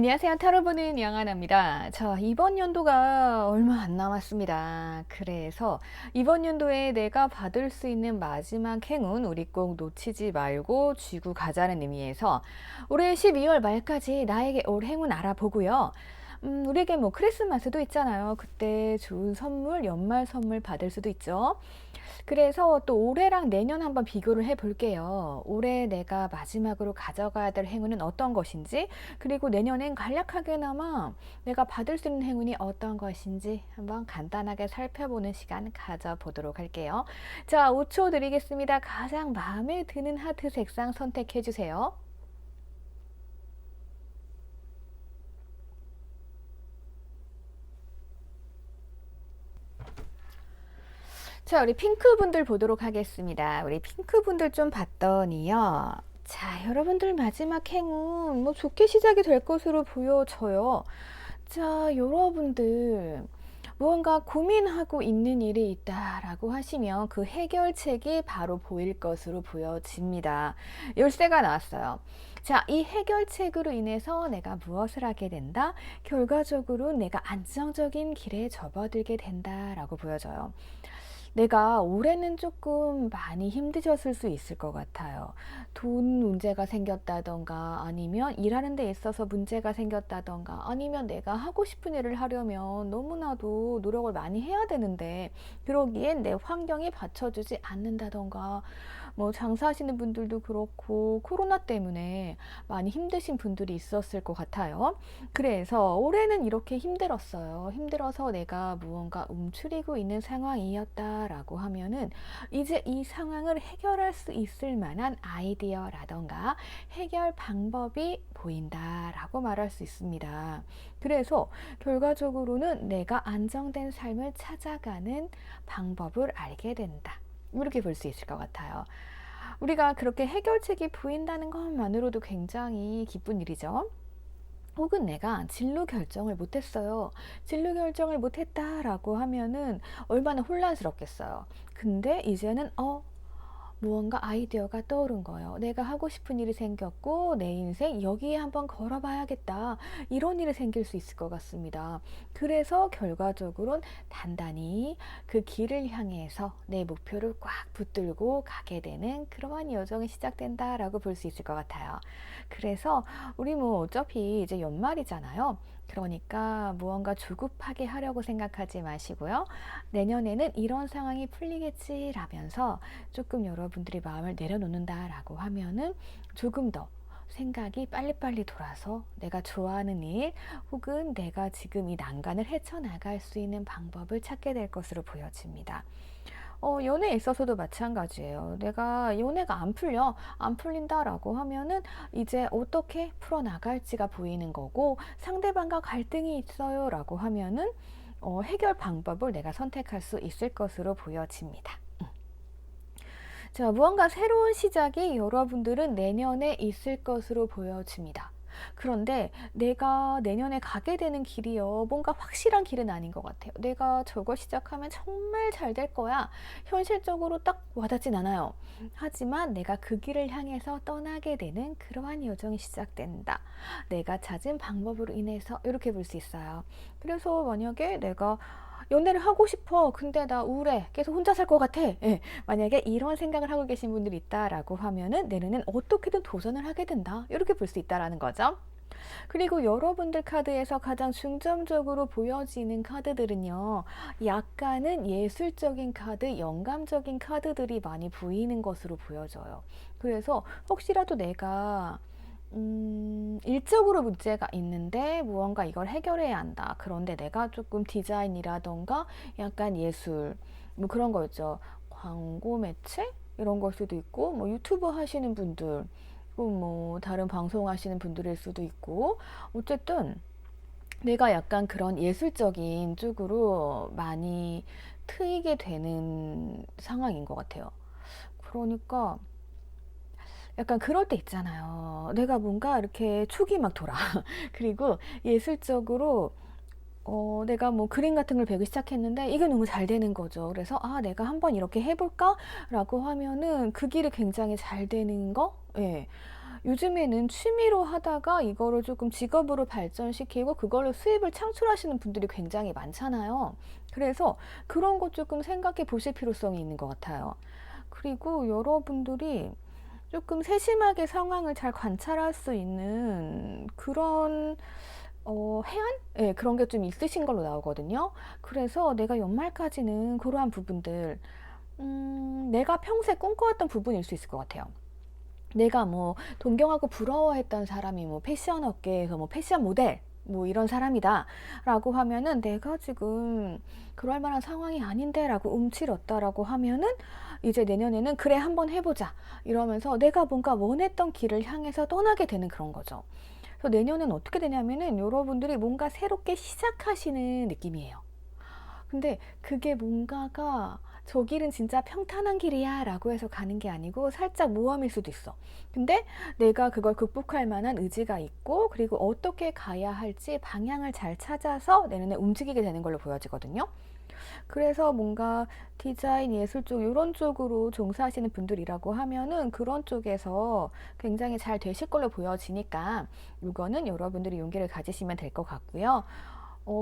안녕하세요. 타로 보는 양하나입니다. 자, 이번 연도가 얼마 안 남았습니다. 그래서 이번 연도에 내가 받을 수 있는 마지막 행운 우리 꼭 놓치지 말고 쥐고 가자는 의미에서 올해 12월 말까지 나에게 올 행운 알아보고요. 우리에게 뭐 크리스마스도 있잖아요. 그때 좋은 선물, 연말 선물 받을 수도 있죠. 그래서 또 올해랑 내년 한번 비교를 해 볼게요. 올해 내가 마지막으로 가져가야 될 행운은 어떤 것인지, 그리고 내년엔 간략하게나마 내가 받을 수 있는 행운이 어떤 것인지 한번 간단하게 살펴보는 시간 가져보도록 할게요. 자, 5초 드리겠습니다. 가장 마음에 드는 하트 색상 선택해 주세요. 자, 우리 핑크분들 보도록 하겠습니다. 우리 핑크분들 좀 봤더니요. 자, 여러분들 마지막 행운 뭐 좋게 시작이 될 것으로 보여져요. 자, 여러분들 무언가 고민하고 있는 일이 있다라고 하시면 그 해결책이 바로 보일 것으로 보여집니다. 열쇠가 나왔어요. 자, 이 해결책으로 인해서 내가 무엇을 하게 된다? 결과적으로 내가 안정적인 길에 접어들게 된다라고 보여져요. 내가 올해는 조금 많이 힘드셨을 수 있을 것 같아요. 돈 문제가 생겼다던가 아니면 일하는 데 있어서 문제가 생겼다던가 아니면 내가 하고 싶은 일을 하려면 너무나도 노력을 많이 해야 되는데 그러기엔 내 환경이 받쳐주지 않는다던가 뭐 장사하시는 분들도 그렇고 코로나 때문에 많이 힘드신 분들이 있었을 것 같아요. 그래서 올해는 이렇게 힘들었어요. 힘들어서 내가 무언가 움츠리고 있는 상황이었다라고 하면은 이제 이 상황을 해결할 수 있을 만한 아이디어라던가 해결 방법이 보인다라고 말할 수 있습니다. 그래서 결과적으로는 내가 안정된 삶을 찾아가는 방법을 알게 된다. 이렇게 볼 수 있을 것 같아요. 우리가 그렇게 해결책이 보인다는 것만으로도 굉장히 기쁜 일이죠. 혹은 내가 진로 결정을 못했어요. 진로 결정을 못했다라고 하면은 얼마나 혼란스럽겠어요. 근데 이제는 무언가 아이디어가 떠오른 거예요. 내가 하고 싶은 일이 생겼고 내 인생 여기에 한번 걸어봐야겠다. 이런 일이 생길 수 있을 것 같습니다. 그래서 결과적으로는 단단히 그 길을 향해서 내 목표를 꽉 붙들고 가게 되는 그러한 여정이 시작된다라고 볼 수 있을 것 같아요. 그래서 우리 뭐 어차피 이제 연말이잖아요. 그러니까 무언가 조급하게 하려고 생각하지 마시고요. 내년에는 이런 상황이 풀리겠지라면서 조금 여러분들이 마음을 내려놓는다라고 하면은 조금 더 생각이 빨리빨리 돌아서 내가 좋아하는 일 혹은 내가 지금 이 난간을 헤쳐나갈 수 있는 방법을 찾게 될 것으로 보여집니다. 연애에 있어서도 마찬가지예요. 내가 연애가 안 풀린다라고 하면은 이제 어떻게 풀어나갈지가 보이는 거고 상대방과 갈등이 있어요라고 하면은 해결 방법을 내가 선택할 수 있을 것으로 보여집니다. 자, 무언가 새로운 시작이 여러분들은 내년에 있을 것으로 보여집니다. 그런데 내가 내년에 가게 되는 길이요. 뭔가 확실한 길은 아닌 것 같아요. 내가 저걸 시작하면 정말 잘 될 거야. 현실적으로 딱 와닿진 않아요. 하지만 내가 그 길을 향해서 떠나게 되는 그러한 여정이 시작된다. 내가 찾은 방법으로 인해서 이렇게 볼 수 있어요. 그래서 만약에 내가 연애를 하고 싶어. 근데 나 우울해. 계속 혼자 살 것 같아. 예. 만약에 이런 생각을 하고 계신 분들이 있다라고 하면은 내년엔 어떻게든 도전을 하게 된다. 이렇게 볼 수 있다라는 거죠. 그리고 여러분들 카드에서 가장 중점적으로 보여지는 카드들은요, 약간은 예술적인 카드, 영감적인 카드들이 많이 보이는 것으로 보여져요. 그래서 혹시라도 내가 일적으로 문제가 있는데 무언가 이걸 해결해야 한다. 그런데 내가 조금 디자인이라던가 약간 예술, 뭐 그런 거 있죠. 광고 매체? 이런 걸 수도 있고, 뭐 유튜브 하시는 분들, 뭐 다른 방송 하시는 분들일 수도 있고, 어쨌든 내가 약간 그런 예술적인 쪽으로 많이 트이게 되는 상황인 것 같아요. 그러니까 약간 그럴 때 있잖아요. 내가 뭔가 이렇게 촉이 막 돌아. 그리고 예술적으로 내가 뭐 그림 같은 걸 배우기 시작했는데 이게 너무 잘 되는 거죠. 그래서 내가 한번 이렇게 해볼까? 라고 하면은 그 길이 굉장히 잘 되는 거? 예. 요즘에는 취미로 하다가 이거를 조금 직업으로 발전시키고 그걸로 수입을 창출하시는 분들이 굉장히 많잖아요. 그래서 그런 것 조금 생각해 보실 필요성이 있는 것 같아요. 그리고 여러분들이 조금 세심하게 상황을 잘 관찰할 수 있는 그런 해안? 예, 그런 게 좀 있으신 걸로 나오거든요. 그래서 내가 연말까지는 그러한 부분들, 내가 평소에 꿈꿔왔던 부분일 수 있을 것 같아요. 내가 뭐 동경하고 부러워했던 사람이 뭐 패션 업계에서 뭐 패션 모델 뭐 이런 사람이다 라고 하면은 내가 지금 그럴 만한 상황이 아닌데 라고 움츠렸다라고 하면은 이제 내년에는 그래 한번 해보자 이러면서 내가 뭔가 원했던 길을 향해서 떠나게 되는 그런 거죠. 그래서 내년은 어떻게 되냐면은 여러분들이 뭔가 새롭게 시작하시는 느낌이에요. 근데 그게 뭔가가 저 길은 진짜 평탄한 길이야 라고 해서 가는 게 아니고 살짝 모험일 수도 있어. 근데 내가 그걸 극복할 만한 의지가 있고 그리고 어떻게 가야 할지 방향을 잘 찾아서 내년에 움직이게 되는 걸로 보여지거든요. 그래서 뭔가 디자인, 예술 쪽 이런 쪽으로 종사하시는 분들이라고 하면은 그런 쪽에서 굉장히 잘 되실 걸로 보여지니까 이거는 여러분들이 용기를 가지시면 될 것 같고요.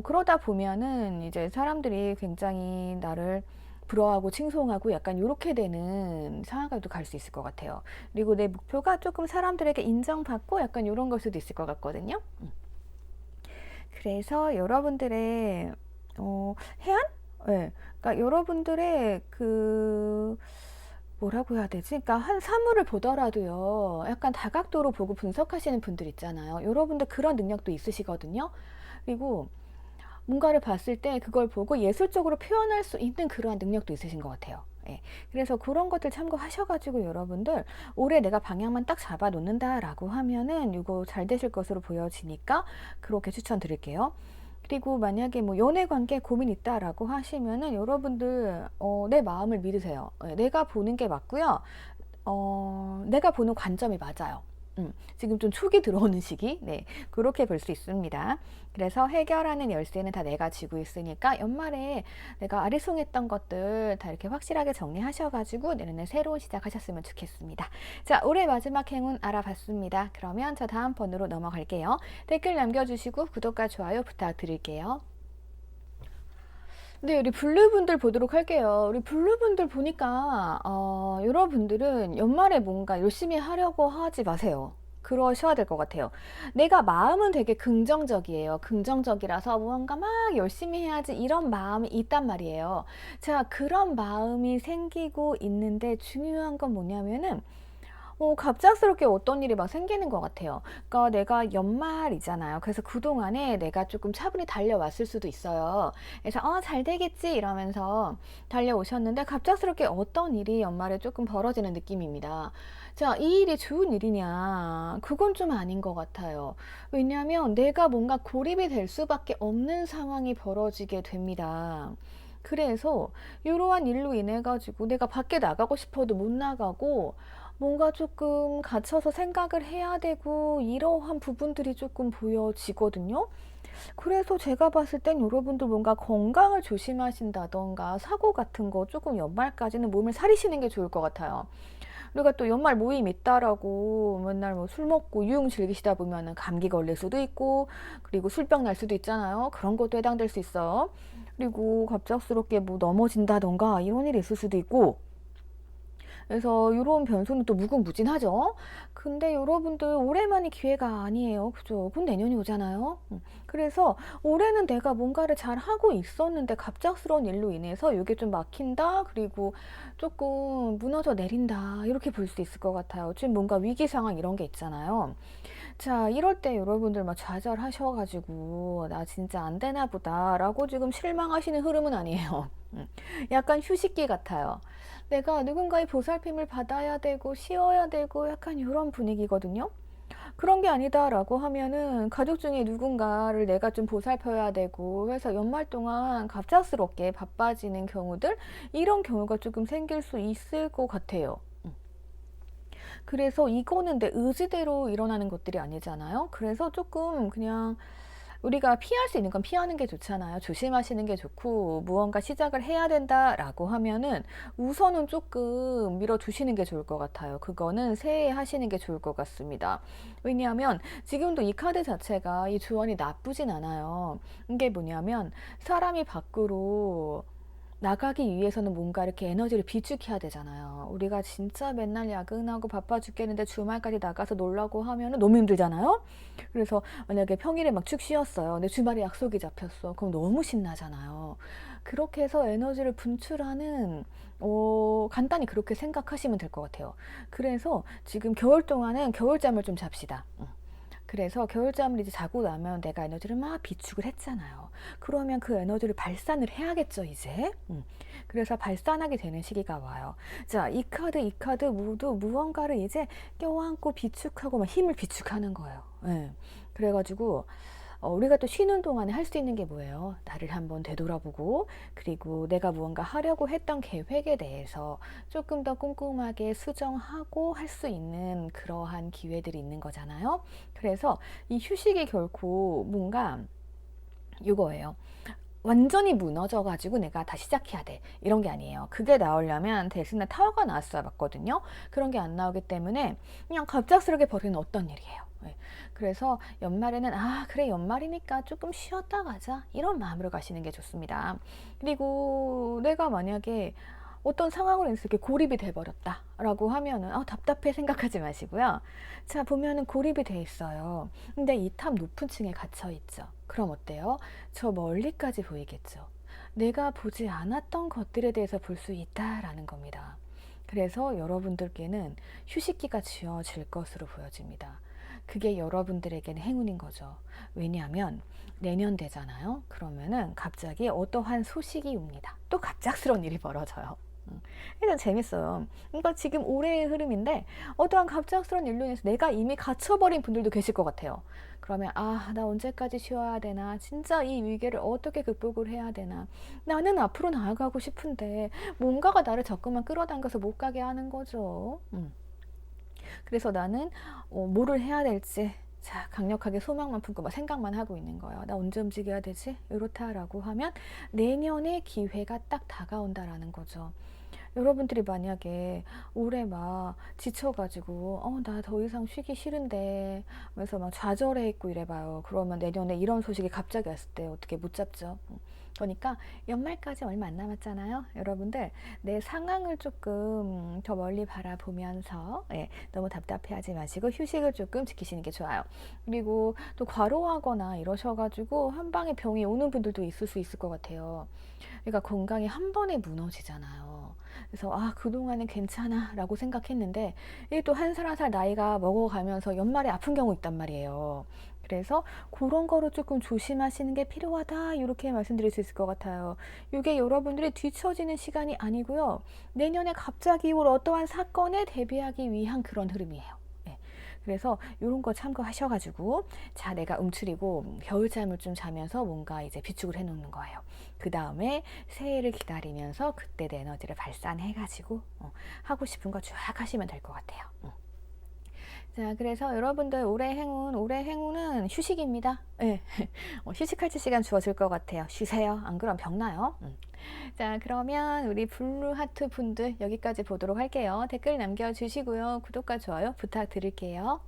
그러다 보면은 이제 사람들이 굉장히 나를 부러워하고 칭송하고 약간 요렇게 되는 상황까지도 갈 수 있을 것 같아요. 그리고 내 목표가 조금 사람들에게 인정받고 약간 요런 걸 수도 있을 것 같거든요. 그래서 여러분들의 해안? 네. 그러니까 여러분들의 그 뭐라고 해야 되지? 그러니까 한 사물을 보더라도요. 약간 다각도로 보고 분석하시는 분들 있잖아요. 여러분들 그런 능력도 있으시거든요. 그리고 뭔가를 봤을 때 그걸 보고 예술적으로 표현할 수 있는 그러한 능력도 있으신 것 같아요. 예. 그래서 그런 것들 참고하셔가지고 여러분들 올해 내가 방향만 딱 잡아 놓는다라고 하면은 이거 잘 되실 것으로 보여지니까 그렇게 추천드릴게요. 그리고 만약에 뭐 연애 관계 고민 있다라고 하시면은 여러분들 내 마음을 믿으세요. 예, 내가 보는 게 맞고요. 내가 보는 관점이 맞아요. 지금 좀 촉이 들어오는 시기, 네, 그렇게 볼 수 있습니다. 그래서 해결하는 열쇠는 다 내가 쥐고 있으니까 연말에 내가 아리송했던 것들 다 이렇게 확실하게 정리하셔가지고 내년에 새로운 시작하셨으면 좋겠습니다. 자, 올해 마지막 행운 알아봤습니다. 그러면 저 다음 번으로 넘어갈게요. 댓글 남겨주시고 구독과 좋아요 부탁드릴게요. 네, 우리 블루분들 보도록 할게요. 우리 블루분들 보니까 여러분들은 연말에 뭔가 열심히 하려고 하지 마세요. 그러셔야 될 것 같아요. 내가 마음은 되게 긍정적이에요. 긍정적이라서 뭔가 막 열심히 해야지 이런 마음이 있단 말이에요. 자, 그런 마음이 생기고 있는데 중요한 건 뭐냐면은 갑작스럽게 어떤 일이 막 생기는 것 같아요. 그러니까 내가 연말이잖아요. 그래서 그동안에 내가 조금 차분히 달려왔을 수도 있어요. 그래서 잘 되겠지 이러면서 달려오셨는데 갑작스럽게 어떤 일이 연말에 조금 벌어지는 느낌입니다. 자, 이 일이 좋은 일이냐? 그건 좀 아닌 것 같아요. 왜냐하면 내가 뭔가 고립이 될 수밖에 없는 상황이 벌어지게 됩니다. 그래서 이러한 일로 인해 가지고 내가 밖에 나가고 싶어도 못 나가고 뭔가 조금 갇혀서 생각을 해야 되고 이러한 부분들이 조금 보여지거든요. 그래서 제가 봤을 땐 여러분들 뭔가 건강을 조심하신다던가 사고 같은 거 조금 연말까지는 몸을 사리시는 게 좋을 것 같아요. 우리가 또 연말 모임 있다라고 맨날 뭐 술 먹고 유흥 즐기시다 보면은 감기 걸릴 수도 있고 그리고 술병 날 수도 있잖아요. 그런 것도 해당될 수 있어요. 그리고 갑작스럽게 뭐 넘어진다던가 이런 일이 있을 수도 있고 그래서 이런 변수는 또 무궁무진하죠. 근데 여러분들 올해만이 기회가 아니에요. 그죠? 그럼 내년이 오잖아요. 그래서 올해는 내가 뭔가를 잘 하고 있었는데 갑작스러운 일로 인해서 이게 좀 막힌다. 그리고 조금 무너져 내린다. 이렇게 볼 수 있을 것 같아요. 지금 뭔가 위기 상황 이런 게 있잖아요. 자, 이럴 때 여러분들 막 좌절하셔가지고 나 진짜 안 되나 보다라고 지금 실망하시는 흐름은 아니에요. 약간 휴식기 같아요. 내가 누군가의 보살핌을 받아야 되고 쉬어야 되고 약간 이런 분위기거든요. 그런 게 아니다라고 하면은 가족 중에 누군가를 내가 좀 보살펴야 되고 해서 연말 동안 갑작스럽게 바빠지는 경우들 이런 경우가 조금 생길 수 있을 것 같아요. 그래서 이거는 내 의지대로 일어나는 것들이 아니잖아요. 그래서 조금 그냥 우리가 피할 수 있는 건 피하는 게 좋잖아요. 조심하시는 게 좋고, 무언가 시작을 해야 된다라고 하면은 우선은 조금 밀어두시는 게 좋을 것 같아요. 그거는 새해에 하시는 게 좋을 것 같습니다. 왜냐하면 지금도 이 카드 자체가 이 조언이 나쁘진 않아요. 이게 뭐냐면 사람이 밖으로 나가기 위해서는 뭔가 이렇게 에너지를 비축해야 되잖아요. 우리가 진짜 맨날 야근하고 바빠 죽겠는데 주말까지 나가서 놀라고 하면은 너무 힘들잖아요. 그래서 만약에 평일에 막 축 쉬었어요. 근데 주말에 약속이 잡혔어. 그럼 너무 신나잖아요. 그렇게 해서 에너지를 분출하는 간단히 그렇게 생각하시면 될 것 같아요. 그래서 지금 겨울 동안은 겨울잠을 좀 잡시다. 그래서 겨울잠을 이제 자고 나면 내가 에너지를 막 비축을 했잖아요. 그러면 그 에너지를 발산을 해야겠죠, 이제. 그래서 발산하게 되는 시기가 와요. 자, 이 카드 모두 무언가를 이제 껴안고 비축하고 막 힘을 비축하는 거예요. 예. 그래가지고 우리가 또 쉬는 동안에 할 수 있는 게 뭐예요? 나를 한번 되돌아보고, 그리고 내가 무언가 하려고 했던 계획에 대해서 조금 더 꼼꼼하게 수정하고 할 수 있는 그러한 기회들이 있는 거잖아요. 그래서 이 휴식이 결코 뭔가 이거예요. 완전히 무너져가지고 내가 다시 시작해야 돼, 이런 게 아니에요. 그게 나오려면 데스나 타워가 나왔어야 맞거든요. 그런 게 안 나오기 때문에 그냥 갑작스럽게 벌이는 어떤 일이에요. 네. 그래서 연말에는 그래, 연말이니까 조금 쉬었다 가자, 이런 마음으로 가시는 게 좋습니다. 그리고 내가 만약에 어떤 상황으로 인해서 이렇게 고립이 돼버렸다 라고 하면은 답답해 생각하지 마시고요. 자, 보면은 고립이 돼 있어요. 근데 이 탑 높은 층에 갇혀 있죠. 그럼 어때요? 저 멀리까지 보이겠죠. 내가 보지 않았던 것들에 대해서 볼 수 있다라는 겁니다. 그래서 여러분들께는 휴식기가 주어질 것으로 보여집니다. 그게 여러분들에게는 행운인 거죠. 왜냐하면 내년 되잖아요. 그러면은 갑자기 어떠한 소식이 옵니다. 또 갑작스러운 일이 벌어져요. 일단 재밌어요. 이거 지금 올해의 흐름인데 어떠한 갑작스러운 일로 인해서 내가 이미 갇혀버린 분들도 계실 것 같아요. 그러면 나 언제까지 쉬어야 되나? 진짜 이 위기를 어떻게 극복을 해야 되나? 나는 앞으로 나아가고 싶은데 뭔가가 나를 자꾸만 끌어당겨서 못 가게 하는 거죠. 그래서 나는 뭐를 해야 될지 강력하게 소망만 품고 막 생각만 하고 있는 거예요. 나 언제 움직여야 되지? 이렇다라고 하면 내년에 기회가 딱 다가온다라는 거죠. 여러분들이 만약에 올해 막 지쳐가지고 나 더 이상 쉬기 싫은데 하면서 막 좌절해 있고 이래봐요. 그러면 내년에 이런 소식이 갑자기 왔을 때 어떻게 못 잡죠? 그러니까 연말까지 얼마 안 남았잖아요. 여러분들 내 상황을 조금 더 멀리 바라보면서 너무 답답해하지 마시고 휴식을 조금 지키시는 게 좋아요. 그리고 또 과로하거나 이러셔가지고 한 방에 병이 오는 분들도 있을 수 있을 것 같아요. 그러니까 건강이 한 번에 무너지잖아요. 그래서 그동안은 괜찮아 라고 생각했는데 이게 또 한 살 한 살 나이가 먹어가면서 연말에 아픈 경우 있단 말이에요. 그래서 그런 거를 조금 조심하시는 게 필요하다, 이렇게 말씀드릴 수 있을 것 같아요. 이게 여러분들이 뒤처지는 시간이 아니고요, 내년에 갑자기 올 어떠한 사건에 대비하기 위한 그런 흐름이에요. 그래서 이런 거 참고하셔가지고 내가 움츠리고 겨울잠을 좀 자면서 뭔가 이제 비축을 해놓는 거예요. 그 다음에 새해를 기다리면서 그때 내 에너지를 발산해가지고 하고 싶은 거 쫙 하시면 될 것 같아요. 자, 그래서 여러분들 올해 행운은 휴식입니다. 네. 휴식할 시간 주어질 것 같아요. 쉬세요. 안 그럼 병나요. 자, 그러면 우리 블루 하트 분들 여기까지 보도록 할게요. 댓글 남겨주시고요. 구독과 좋아요 부탁드릴게요.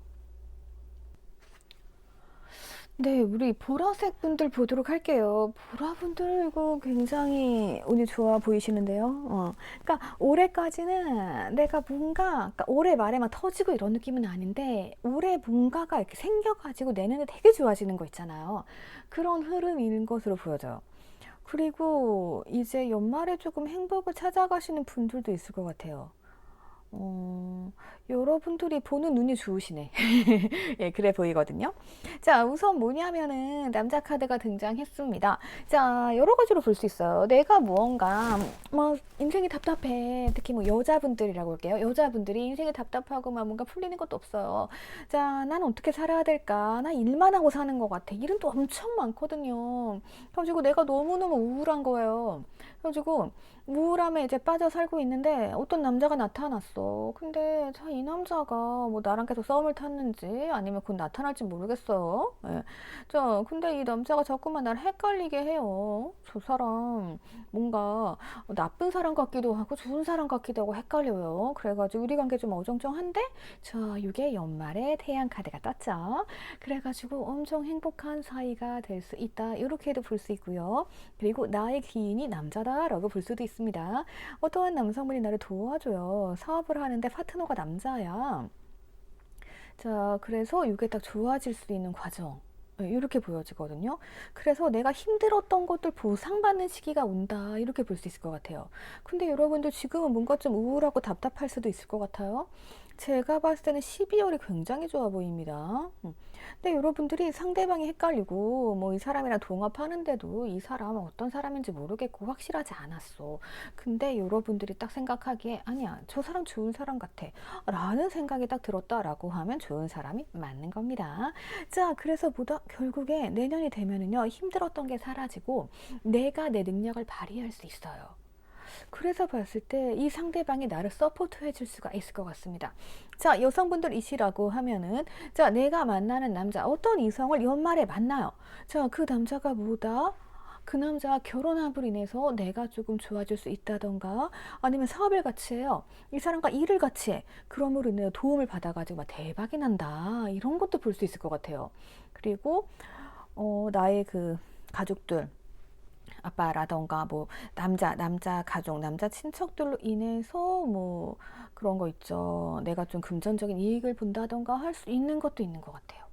네, 우리 보라색 분들 보도록 할게요. 보라 분들 이거 굉장히 운이 좋아 보이시는데요. 그러니까 올해까지는 내가 그러니까 올해 말에 막 터지고 이런 느낌은 아닌데 올해 뭔가가 이렇게 생겨가지고 내년에 되게 좋아지는 거 있잖아요. 그런 흐름인 것으로 보여져요. 그리고 이제 연말에 조금 행복을 찾아가시는 분들도 있을 것 같아요. 여러분들이 보는 눈이 좋으시네. 예, 그래 보이거든요. 자, 우선 뭐냐면은 남자 카드가 등장했습니다. 자, 여러 가지로 볼 수 있어요. 내가 무언가 인생이 답답해. 특히 여자분들이라고 할게요. 여자분들이 인생이 답답하고 뭔가 풀리는 것도 없어요. 자, 난 어떻게 살아야 될까? 나 일만 하고 사는 것 같아. 일은 또 엄청 많거든요. 그래가지고 내가 너무너무 우울한 거예요. 그래가지고 우울함에 이제 빠져 살고 있는데 어떤 남자가 나타났어. 있어. 근데 이 남자가 뭐 나랑 계속 싸움을 탔는지 아니면 곧 나타날지 모르겠어요. 예. 근데 이 남자가 자꾸만 날 헷갈리게 해요. 저 사람 뭔가 나쁜 사람 같기도 하고 좋은 사람 같기도 하고 헷갈려요. 그래가지고 우리 관계 좀 어정쩡한데 이게 연말에 태양 카드가 떴죠. 그래가지고 엄청 행복한 사이가 될 수 있다. 이렇게도 볼 수 있고요. 그리고 나의 기인이 남자다라고 볼 수도 있습니다. 어떠한 남성분이 나를 도와줘요. 사업을 하는데 파트너가 남자야. 그래서 이게 딱 좋아질 수 있는 과정. 이렇게 보여지거든요. 그래서 내가 힘들었던 것들 보상받는 시기가 온다. 이렇게 볼 수 있을 것 같아요. 근데 여러분들 지금은 뭔가 좀 우울하고 답답할 수도 있을 것 같아요. 제가 봤을 때는 12월이 굉장히 좋아 보입니다. 근데 여러분들이 상대방이 헷갈리고 뭐 이 사람이랑 동업하는데도 이 사람은 어떤 사람인지 모르겠고 확실하지 않았어. 근데 여러분들이 딱 생각하기에 아니야, 저 사람 좋은 사람 같아 라는 생각이 딱 들었다라고 하면 좋은 사람이 맞는 겁니다. 그래서 결국에 내년이 되면은요, 힘들었던 게 사라지고 내가 내 능력을 발휘할 수 있어요. 그래서 봤을 때 이 상대방이 나를 서포트 해줄 수가 있을 것 같습니다. 여성분들이시라고 하면은, 내가 만나는 남자, 어떤 이성을 연말에 만나요. 그 남자가 뭐다? 그 남자가 결혼함으로 인해서 내가 조금 좋아질 수 있다던가, 아니면 사업을 같이 해요. 이 사람과 일을 같이 해. 그러므로 인해 도움을 받아가지고 막 대박이 난다. 이런 것도 볼 수 있을 것 같아요. 그리고, 나의 그 가족들, 아빠라던가 뭐 남자 가족, 남자 친척들로 인해서 뭐 그런 거 있죠. 내가 좀 금전적인 이익을 본다던가 할 수 있는 것도 있는 것 같아요.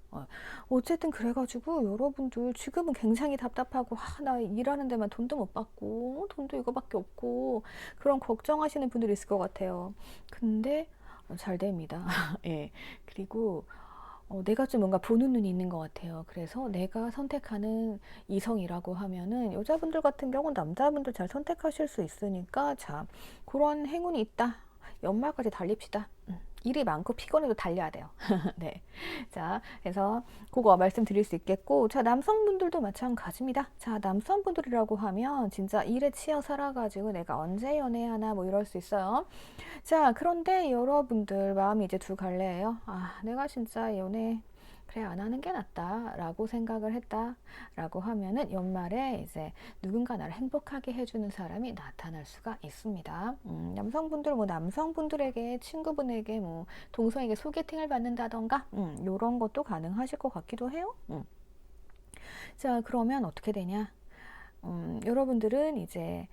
어쨌든 그래가지고 여러분들 지금은 굉장히 답답하고 나 일하는 데만 돈도 못 받고 돈도 이거밖에 없고 그런 걱정하시는 분들이 있을 것 같아요. 근데 잘 됩니다. 예. 그리고 내가 좀 뭔가 보는 눈이 있는 것 같아요. 그래서 내가 선택하는 이성이라고 하면은 여자분들 같은 경우는 남자분들 잘 선택하실 수 있으니까 그런 행운이 있다. 연말까지 달립시다. 일이 많고 피곤해도 달려야 돼요. 네. 그래서 그거 말씀드릴 수 있겠고, 남성분들도 마찬가지입니다. 남성분들이라고 하면 진짜 일에 치여 살아가지고 내가 언제 연애하나 뭐 이럴 수 있어요. 그런데 여러분들 마음이 이제 두 갈래예요. 내가 진짜 연애 그래 안 하는 게 낫다 라고 생각을 했다 라고 하면은 연말에 이제 누군가 나를 행복하게 해주는 사람이 나타날 수가 있습니다. 남성분들 뭐 남성분들에게 친구분에게 뭐 동성에게 소개팅을 받는다던가 요런 것도 가능하실 것 같기도 해요. 그러면 어떻게 되냐, 여러분들은 이제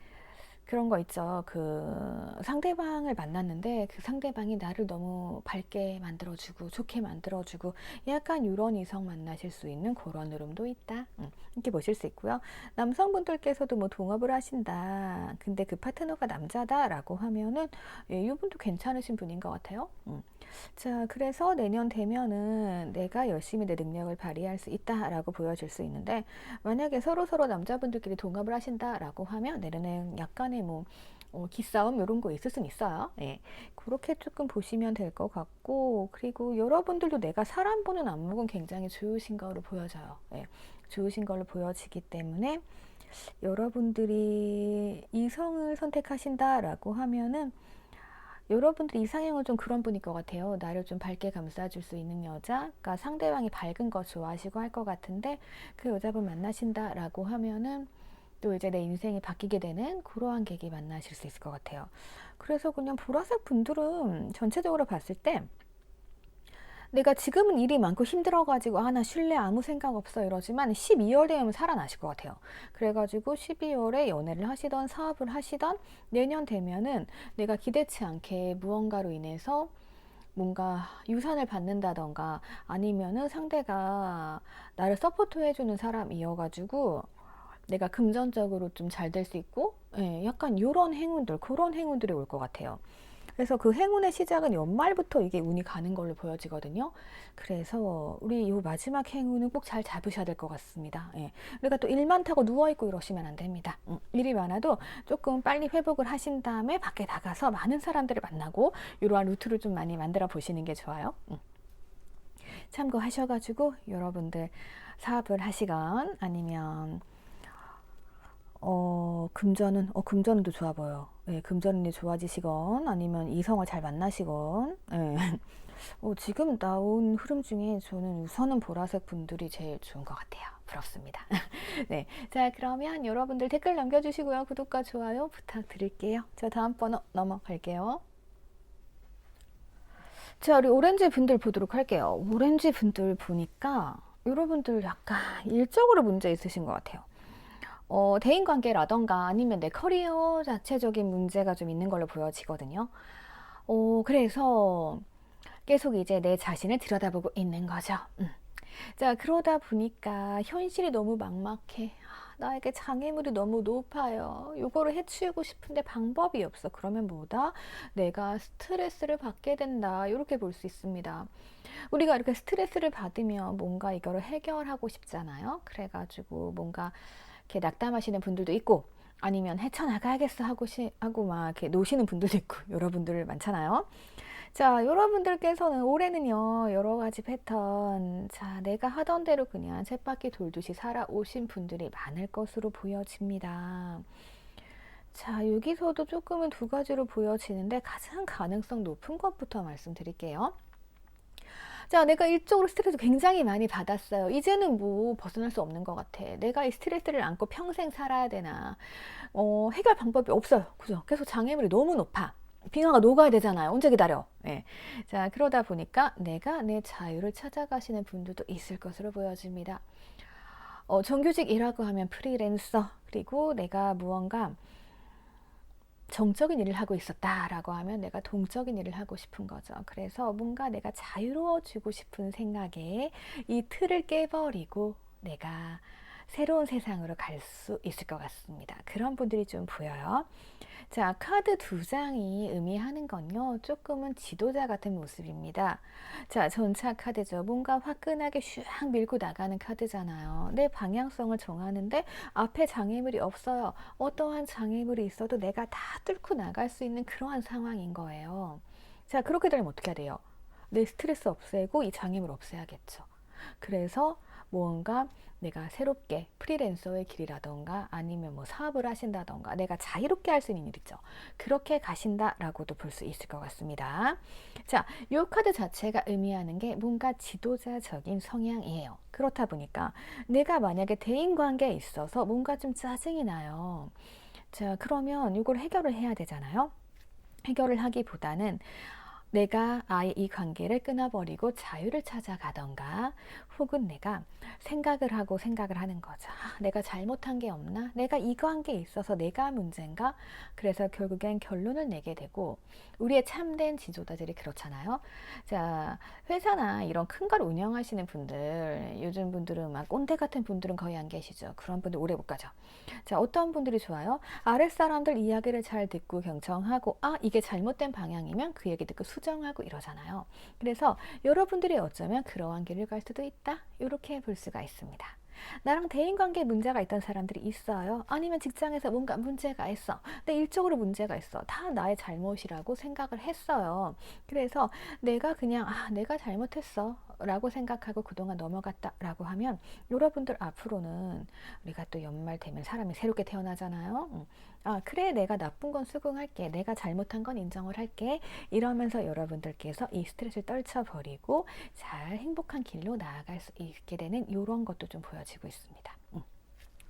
그런 거 있죠. 그 상대방을 만났는데 그 상대방이 나를 너무 밝게 만들어주고 좋게 만들어주고 약간 이런 이성 만나실 수 있는 그런 흐름도 있다. 이렇게 보실 수 있고요. 남성분들께서도 뭐 동업을 하신다. 근데 그 파트너가 남자다라고 하면은 이분도 괜찮으신 분인 것 같아요. 그래서 내년 되면은 내가 열심히 내 능력을 발휘할 수 있다라고 보여질 수 있는데, 만약에 서로 남자분들끼리 동업을 하신다라고 하면 내년에 약간의 뭐 기싸움 이런 거 있을 수는 있어요. 예. 그렇게 조금 보시면 될 것 같고, 그리고 여러분들도 내가 사람 보는 안목은 굉장히 좋으신 거로 보여져요. 예. 좋으신 걸로 보여지기 때문에 여러분들이 이성을 선택하신다라고 하면은 여러분들 이상형은 좀 그런 분일 것 같아요. 나를 좀 밝게 감싸줄 수 있는 여자, 그러니까 상대방이 밝은 거 좋아하시고 할 것 같은데 그 여자분 만나신다라고 하면은 또 이제 내 인생이 바뀌게 되는 그러한 계기 만나실 수 있을 것 같아요. 그래서 그냥 보라색 분들은 전체적으로 봤을 때 내가 지금은 일이 많고 힘들어가지고 나 쉴래 아무 생각 없어 이러지만 12월 되면 살아나실 것 같아요. 그래가지고 12월에 연애를 하시던 사업을 하시던 내년 되면은 내가 기대치 않게 무언가로 인해서 뭔가 유산을 받는다던가 아니면은 상대가 나를 서포트 해주는 사람이어가지고 내가 금전적으로 좀 잘 될 수 있고, 약간 요런 행운들, 그런 행운들이 올 것 같아요. 그래서 그 행운의 시작은 연말부터 이게 운이 가는 걸로 보여지거든요. 그래서 우리 요 마지막 행운은 꼭 잘 잡으셔야 될 것 같습니다. 우리가 또 일 많다고 누워있고 이러시면 안 됩니다. 일이 많아도 조금 빨리 회복을 하신 다음에 밖에 나가서 많은 사람들을 만나고 이러한 루트를 좀 많이 만들어 보시는 게 좋아요. 참고하셔가지고 여러분들 사업을 하시건 아니면 금전운도 좋아 보여. 예, 금전운이 좋아지시건 아니면 이성을 잘 만나시건 예. 지금 나온 흐름 중에 저는 우선은 보라색 분들이 제일 좋은 것 같아요. 부럽습니다. 네, 자 그러면 여러분들 댓글 남겨주시고요. 구독과 좋아요 부탁드릴게요. 자 다음 번호 넘어갈게요. 자 우리 오렌지 분들 보도록 할게요. 오렌지 분들 보니까 여러분들 약간 일적으로 문제 있으신 것 같아요. 대인관계라던가 아니면 내 커리어 자체적인 문제가 좀 있는 걸로 보여지거든요. 그래서 계속 이제 내 자신을 들여다보고 있는 거죠. 자, 그러다 보니까 현실이 너무 막막해. 나에게 장애물이 너무 높아요. 요거를 해치우고 싶은데 방법이 없어. 그러면 뭐다? 내가 스트레스를 받게 된다. 이렇게 볼 수 있습니다. 우리가 이렇게 스트레스를 받으면 뭔가 이거를 해결하고 싶잖아요. 그래가지고 뭔가 이렇게 낙담하시는 분들도 있고 아니면 헤쳐나가야겠어 하고 막 이렇게 노시는 분들도 있고 여러분들 많잖아요. 자, 여러분들께서는 올해는요, 여러 가지 패턴, 자, 내가 하던 대로 그냥 쳇바퀴 돌듯이 살아오신 분들이 많을 것으로 보여집니다. 자, 여기서도 조금은 두 가지로 보여지는데 가장 가능성 높은 것부터 말씀드릴게요. 자, 내가 일적으로 스트레스 굉장히 많이 받았어요. 이제는 뭐 벗어날 수 없는 것 같아. 내가 이 스트레스를 안고 평생 살아야 되나. 해결 방법이 없어요. 그죠? 계속 장애물이 너무 높아. 빙하가 녹아야 되잖아요. 언제 기다려? 예. 자, 그러다 보니까 내가 내 자유를 찾아가시는 분들도 있을 것으로 보여집니다. 정규직이라고 하면 프리랜서, 그리고 내가 무언가 정적인 일을 하고 있었다라고 하면 내가 동적인 일을 하고 싶은 거죠. 그래서 뭔가 내가 자유로워지고 싶은 생각에 이 틀을 깨버리고 내가 새로운 세상으로 갈 수 있을 것 같습니다. 그런 분들이 좀 보여요. 자, 카드 두 장이 의미하는 건요, 조금은 지도자 같은 모습입니다. 자, 전차 카드죠. 뭔가 화끈하게 슉 밀고 나가는 카드잖아요. 내 방향성을 정하는데 앞에 장애물이 없어요. 어떠한 장애물이 있어도 내가 다 뚫고 나갈 수 있는 그러한 상황인 거예요. 자, 그렇게 되면 어떻게 해야 돼요? 내 스트레스 없애고 이 장애물 없애야겠죠. 그래서 뭔가 내가 새롭게 프리랜서의 길이라던가 아니면 뭐 사업을 하신다던가 내가 자유롭게 할 수 있는 일 있죠. 그렇게 가신다라고도 볼 수 있을 것 같습니다. 자, 이 카드 자체가 의미하는 게 뭔가 지도자적인 성향이에요. 그렇다 보니까 내가 만약에 대인관계에 있어서 뭔가 좀 짜증이 나요. 자, 그러면 이걸 해결을 해야 되잖아요. 해결을 하기보다는 내가 아예 이 관계를 끊어버리고 자유를 찾아가던가 혹은 내가 생각을 하는 거죠. 내가 잘못한 게 없나? 내가 이 관계에 있어서 내가 문제인가? 그래서 결국엔 결론을 내게 되고 우리의 참된 지도자들이 그렇잖아요. 자, 회사나 이런 큰 걸 운영하시는 분들, 요즘 분들은 막 꼰대 같은 분들은 거의 안 계시죠. 그런 분들 오래 못 가죠. 자, 어떤 분들이 좋아요? 아랫사람들 이야기를 잘 듣고 경청하고 이게 잘못된 방향이면 그 얘기 듣고 수정하고 이러잖아요. 그래서 여러분들이 어쩌면 그러한 길을 갈 수도 있다. 이렇게 볼 수가 있습니다. 나랑 대인관계에 문제가 있던 사람들이 있어요. 아니면 직장에서 뭔가 문제가 있어. 내 일적으로 문제가 있어. 다 나의 잘못이라고 생각을 했어요. 그래서 내가 그냥 내가 잘못했어 라고 생각하고 그동안 넘어갔다 라고 하면 여러분들 앞으로는 우리가 또 연말 되면 사람이 새롭게 태어나잖아요. 그래, 내가 나쁜 건 수긍할게. 내가 잘못한 건 인정을 할게. 이러면서 여러분들께서 이 스트레스를 떨쳐버리고 잘 행복한 길로 나아갈 수 있게 되는 이런 것도 좀 보여지고 있습니다.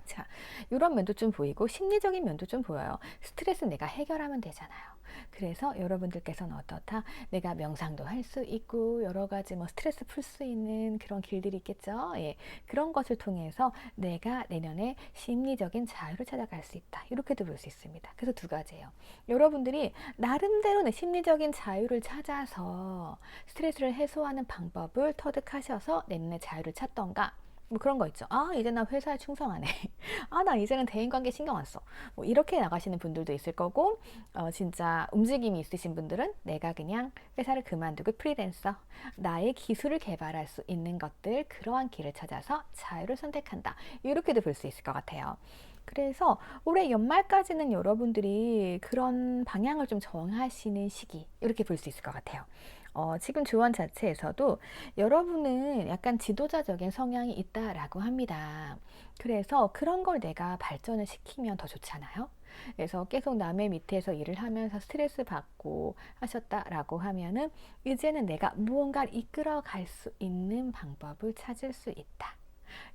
자, 이런 면도 좀 보이고 심리적인 면도 좀 보여요. 스트레스 내가 해결하면 되잖아요. 그래서 여러분들께서는 어떻다? 내가 명상도 할 수 있고 여러 가지 뭐 스트레스 풀 수 있는 그런 길들이 있겠죠. 예, 그런 것을 통해서 내가 내년에 심리적인 자유를 찾아갈 수 있다. 이렇게도 볼 수 있습니다. 그래서 두 가지예요. 여러분들이 나름대로 내 심리적인 자유를 찾아서 스트레스를 해소하는 방법을 터득하셔서 내년에 자유를 찾던가 뭐 그런 거 있죠. 이제 나 회사에 충성하네. 나 이제는 대인관계 신경 안 써. 뭐 이렇게 나가시는 분들도 있을 거고, 진짜 움직임이 있으신 분들은 내가 그냥 회사를 그만두고 프리랜서, 나의 기술을 개발할 수 있는 것들, 그러한 길을 찾아서 자유를 선택한다. 이렇게도 볼 수 있을 것 같아요. 그래서 올해 연말까지는 여러분들이 그런 방향을 좀 정하시는 시기, 이렇게 볼 수 있을 것 같아요. 지금 조언 자체에서도 여러분은 약간 지도자적인 성향이 있다라고 합니다. 그래서 그런 걸 내가 발전을 시키면 더 좋잖아요. 그래서 계속 남의 밑에서 일을 하면서 스트레스 받고 하셨다라고 하면은 이제는 내가 무언가를 이끌어 갈 수 있는 방법을 찾을 수 있다.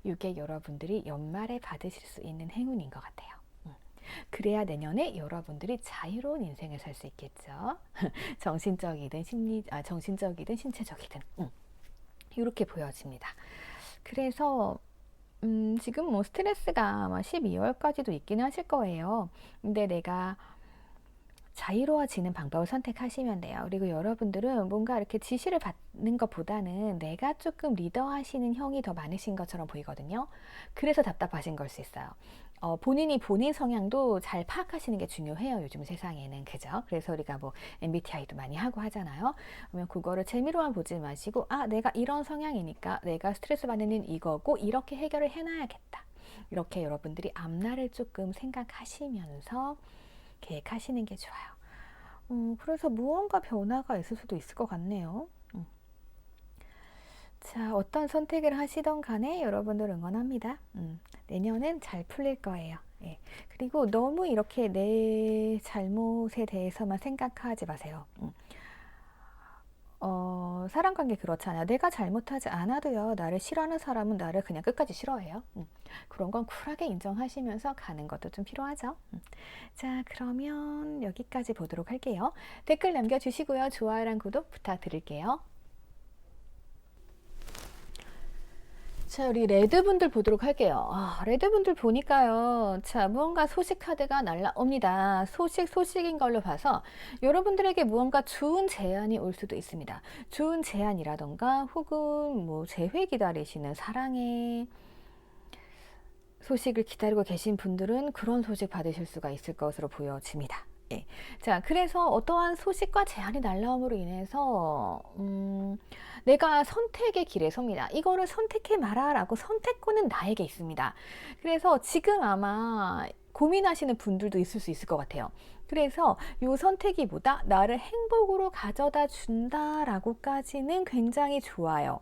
이게 여러분들이 연말에 받으실 수 있는 행운인 것 같아요. 그래야 내년에 여러분들이 자유로운 인생을 살 수 있겠죠. 정신적이든 신체적이든 이렇게 보여집니다. 그래서 지금 뭐 스트레스가 아마 12월까지도 있긴 하실 거예요. 근데 내가 자유로워지는 방법을 선택하시면 돼요. 그리고 여러분들은 뭔가 이렇게 지시를 받는 것보다는 내가 조금 리더하시는 형이 더 많으신 것처럼 보이거든요. 그래서 답답하신 걸 수 있어요. 본인이 본인 성향도 잘 파악하시는 게 중요해요. 요즘 세상에는. 그죠? 그래서 우리가 뭐 MBTI도 많이 하고 하잖아요. 그러면 그거를 재미로만 보지 마시고, 내가 이런 성향이니까 내가 스트레스 받는 일은 이거고 이렇게 해결을 해놔야겠다. 이렇게 여러분들이 앞날을 조금 생각하시면서 계획하시는 게 좋아요. 그래서 무언가 변화가 있을 수도 있을 것 같네요. 자, 어떤 선택을 하시던 간에 여러분들 응원합니다. 내년은 잘 풀릴 거예요. 예. 그리고 너무 이렇게 내 잘못에 대해서만 생각하지 마세요. 사람 관계 그렇잖아요. 내가 잘못하지 않아도요, 나를 싫어하는 사람은 나를 그냥 끝까지 싫어해요. 그런 건 쿨하게 인정하시면서 가는 것도 좀 필요하죠. 자, 그러면 여기까지 보도록 할게요. 댓글 남겨주시고요. 좋아요랑 구독 부탁드릴게요. 자, 우리 레드분들 보도록 할게요. 레드분들 보니까요. 자, 무언가 소식 카드가 날라옵니다. 소식인 걸로 봐서 여러분들에게 무언가 좋은 제안이 올 수도 있습니다. 좋은 제안이라던가 혹은 뭐 재회 기다리시는 사랑의 소식을 기다리고 계신 분들은 그런 소식 받으실 수가 있을 것으로 보여집니다. 예. 자, 그래서 어떠한 소식과 제안이 날라옴으로 인해서 내가 선택의 길에 섭니다. 이거를 선택해 마라 라고 선택권은 나에게 있습니다. 그래서 지금 아마 고민하시는 분들도 있을 수 있을 것 같아요. 그래서 이 선택이 보다 나를 행복으로 가져다 준다라고까지는 굉장히 좋아요.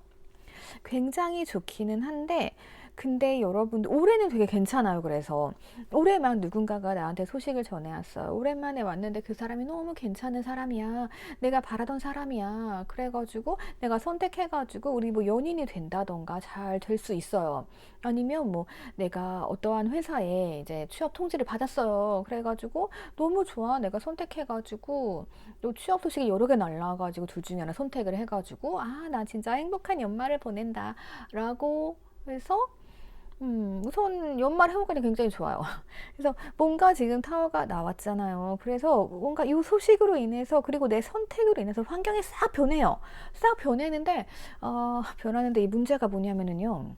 굉장히 좋기는 한데, 근데 여러분들 올해는 되게 괜찮아요. 그래서 올해 막 누군가가 나한테 소식을 전해왔어요. 오랜만에 왔는데 그 사람이 너무 괜찮은 사람이야. 내가 바라던 사람이야. 그래가지고 내가 선택해가지고 우리 뭐 연인이 된다던가 잘 될 수 있어요. 아니면 뭐 내가 어떠한 회사에 이제 취업 통지를 받았어요. 그래가지고 너무 좋아. 내가 선택해가지고 또 취업 소식이 여러 개 날라와가지고 둘 중에 하나 선택을 해가지고 나 진짜 행복한 연말을 보낸다 라고 해서 우선 연말 회복권이 굉장히 좋아요. 그래서 뭔가 지금 타워가 나왔잖아요. 그래서 뭔가 이 소식으로 인해서 그리고 내 선택으로 인해서 환경이 싹 변해요. 싹 변했는데 변하는데 이 문제가 뭐냐면은요.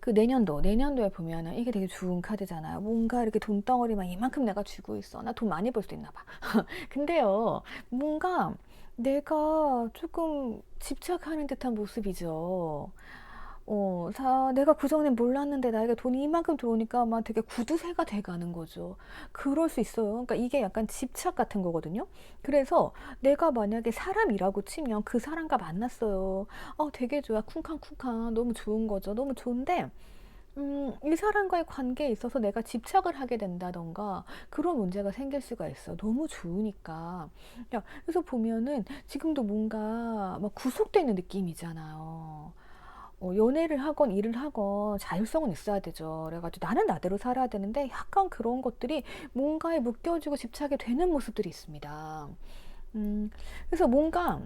그 내년도에 보면은 이게 되게 좋은 카드잖아요. 뭔가 이렇게 돈덩어리만 이만큼 내가 쥐고 있어. 나 돈 많이 벌 수 있나 봐. 근데요, 뭔가 내가 조금 집착하는 듯한 모습이죠. 내가 그전엔 몰랐는데 나에게 돈이 이만큼 들어오니까 막 되게 구두쇠가 돼가는 거죠. 그럴 수 있어요. 그러니까 이게 약간 집착 같은 거거든요. 그래서 내가 만약에 사람이라고 치면 그 사람과 만났어요. 되게 좋아. 쿵쾅쿵쾅. 너무 좋은 거죠. 너무 좋은데, 이 사람과의 관계에 있어서 내가 집착을 하게 된다던가 그런 문제가 생길 수가 있어. 너무 좋으니까. 야, 그래서 보면은 지금도 뭔가 막 구속되는 느낌이잖아요. 연애를 하건 일을 하건 자율성은 있어야 되죠. 그래가지고 나는 나대로 살아야 되는데 약간 그런 것들이 뭔가에 묶여지고 집착이 되는 모습들이 있습니다. 그래서 뭔가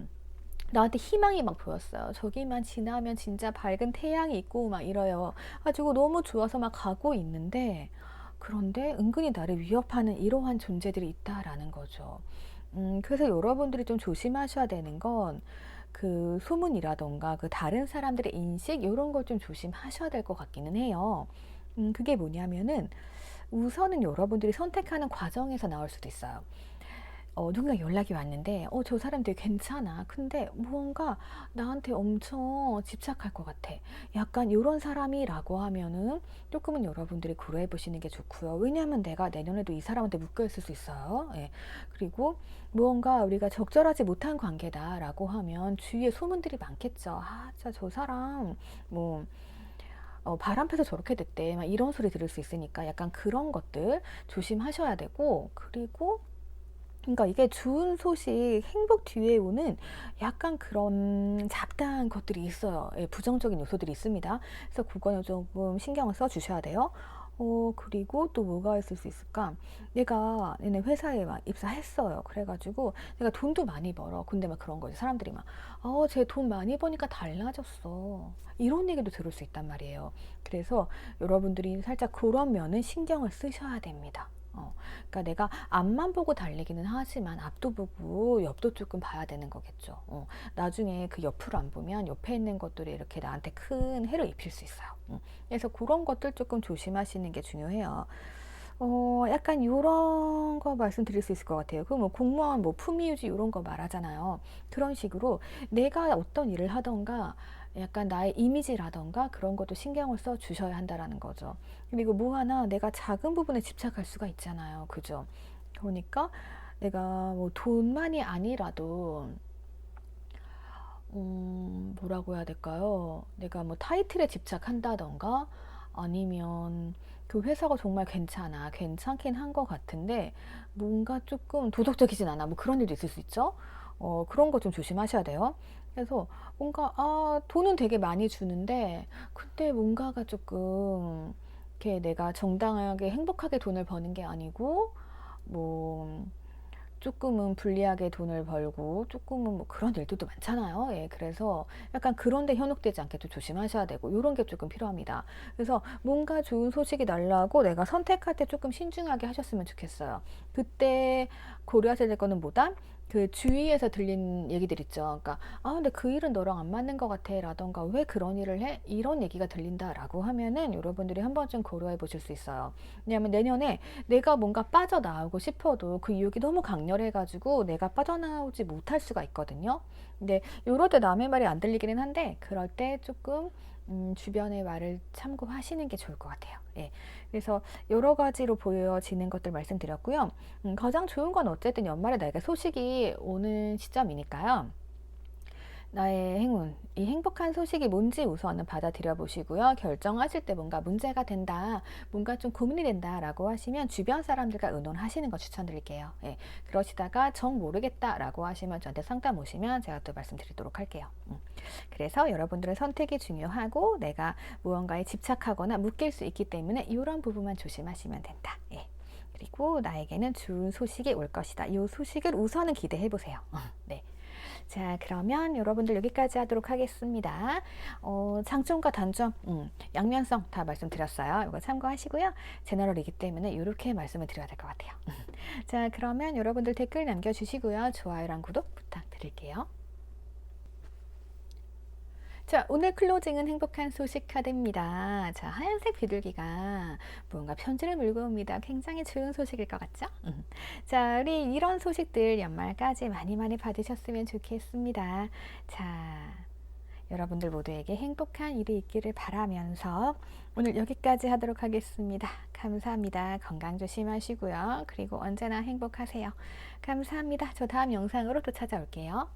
나한테 희망이 막 보였어요. 저기만 지나면 진짜 밝은 태양이 있고 막 이래요. 가지고 너무 좋아서 막 가고 있는데 그런데 은근히 나를 위협하는 이러한 존재들이 있다라는 거죠. 그래서 여러분들이 좀 조심하셔야 되는 건 그 소문이라던가 그 다른 사람들의 인식 이런 걸 좀 조심하셔야 될 것 같기는 해요. 그게 뭐냐면은 우선은 여러분들이 선택하는 과정에서 나올 수도 있어요. 누군가 연락이 왔는데 저 사람 되게 괜찮아. 근데 무언가 나한테 엄청 집착할 것 같아. 약간 요런 사람이라고 하면은 조금은 여러분들이 고려해 보시는 게 좋고요. 왜냐하면 내가 내년에도 이 사람한테 묶여 있을 수 있어요. 예. 그리고 무언가 우리가 적절하지 못한 관계다라고 하면 주위에 소문들이 많겠죠. 아, 진짜 저 사람 뭐 바람 펴서 저렇게 됐대. 막 이런 소리 들을 수 있으니까 약간 그런 것들 조심하셔야 되고, 그리고 그러니까 이게 좋은 소식, 행복 뒤에 오는 약간 그런 잡다한 것들이 있어요. 예, 부정적인 요소들이 있습니다. 그래서 그거는 조금 신경을 써 주셔야 돼요. 그리고 또 뭐가 있을 수 있을까? 내가 얘네 회사에 막 입사했어요. 그래가지고 내가 돈도 많이 벌어. 근데 막 그런 거지. 사람들이 막, 쟤 돈 많이 버니까 달라졌어. 이런 얘기도 들을 수 있단 말이에요. 그래서 여러분들이 살짝 그런 면은 신경을 쓰셔야 됩니다. 그러니까 내가 앞만 보고 달리기는 하지만 앞도 보고 옆도 조금 봐야 되는 거겠죠. 나중에 그 옆을 안 보면 옆에 있는 것들이 이렇게 나한테 큰 해를 입힐 수 있어요. 그래서 그런 것들 조금 조심하시는 게 중요해요. 약간 요런 거 말씀드릴 수 있을 것 같아요. 그 뭐 공무원 뭐 품위유지 요런 거 말하잖아요. 그런 식으로 내가 어떤 일을 하던가 약간 나의 이미지라던가 그런 것도 신경을 써 주셔야 한다라는 거죠. 그리고 뭐 하나 내가 작은 부분에 집착할 수가 있잖아요. 그죠? 그러니까 내가 뭐 돈만이 아니라도 뭐라고 해야 될까요? 내가 뭐 타이틀에 집착한다던가 아니면 그 회사가 정말 괜찮아. 괜찮긴 한 것 같은데 뭔가 조금 도덕적이진 않아. 뭐 그런 일도 있을 수 있죠. 그런 거 좀 조심하셔야 돼요. 그래서 뭔가 돈은 되게 많이 주는데 근데 뭔가가 조금 이렇게 내가 정당하게 행복하게 돈을 버는 게 아니고 뭐 조금은 불리하게 돈을 벌고 조금은 뭐 그런 일들도 많잖아요. 예, 그래서 약간 그런 데 현혹되지 않게 좀 조심하셔야 되고 요런 게 조금 필요합니다. 그래서 뭔가 좋은 소식이 날라고 내가 선택할 때 조금 신중하게 하셨으면 좋겠어요. 그때 고려하셔야 될 거는 뭐다? 그 주위에서 들린 얘기들 있죠. 그러니까 근데 그 일은 너랑 안 맞는 것 같아 라던가 왜 그런 일을 해? 이런 얘기가 들린다라고 하면은 여러분들이 한 번쯤 고려해 보실 수 있어요. 왜냐하면 내년에 내가 뭔가 빠져나오고 싶어도 그 유혹이 너무 강렬해가지고 내가 빠져나오지 못할 수가 있거든요. 근데 요럴 때 남의 말이 안 들리기는 한데 그럴 때 조금 주변의 말을 참고하시는 게 좋을 것 같아요. 예. 그래서 여러 가지로 보여지는 것들 말씀드렸고요. 가장 좋은 건 어쨌든 연말에 나에게 소식이 오는 시점이니까요. 나의 행운, 이 행복한 소식이 뭔지 우선은 받아들여 보시고요. 결정하실 때 뭔가 문제가 된다, 뭔가 좀 고민이 된다라고 하시면 주변 사람들과 의논하시는 거 추천드릴게요. 예, 그러시다가 정 모르겠다라고 하시면 저한테 상담 오시면 제가 또 말씀드리도록 할게요. 그래서 여러분들의 선택이 중요하고 내가 무언가에 집착하거나 묶일 수 있기 때문에 이런 부분만 조심하시면 된다. 예. 그리고 나에게는 좋은 소식이 올 것이다. 이 소식을 우선은 기대해 보세요. 네. 자, 그러면 여러분들 여기까지 하도록 하겠습니다. 장점과 단점, 양면성 다 말씀드렸어요. 이거 참고하시고요. 제너럴이기 때문에 이렇게 말씀을 드려야 될 것 같아요. 자, 그러면 여러분들 댓글 남겨주시고요. 좋아요랑 구독 부탁드릴게요. 자, 오늘 클로징은 행복한 소식 카드입니다. 자, 하얀색 비둘기가 뭔가 편지를 물고 옵니다. 굉장히 좋은 소식일 것 같죠? 자, 우리 이런 소식들 연말까지 많이 많이 받으셨으면 좋겠습니다. 자, 여러분들 모두에게 행복한 일이 있기를 바라면서 오늘 여기까지 하도록 하겠습니다. 감사합니다. 건강 조심하시고요. 그리고 언제나 행복하세요. 감사합니다. 저 다음 영상으로 또 찾아올게요.